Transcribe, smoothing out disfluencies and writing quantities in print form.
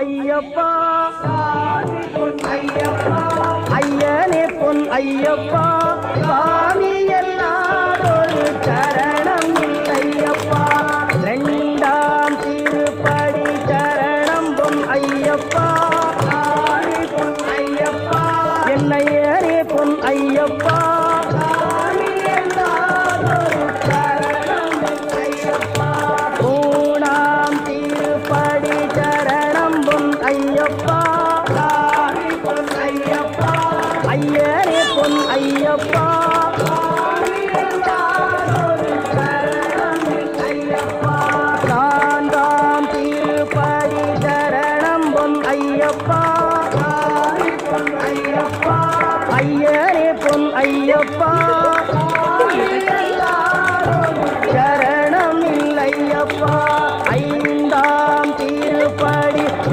ஐயப்பா ஐயனே பொன் ஐயப்பா சாமி எல்லாரொரு சரணம் இல்லையப்பா ரெண்டாம் திருப்படி சரணம் பொன் ஐயப்பா பொன் ஐயப்பா என்னையனே பொன் ஐயப்பா ஐயப்பா பொன் ஐயப்பா ஐயனே பொன் ஐயப்பா நான்காம் திருப்படி சரணம் பொன் ஐயப்பா பொன் ஐயப்பா ஐயனே பொன் ஐயப்பா சரணம் இல்லையப்பா ஐந்தாம் திருப்படி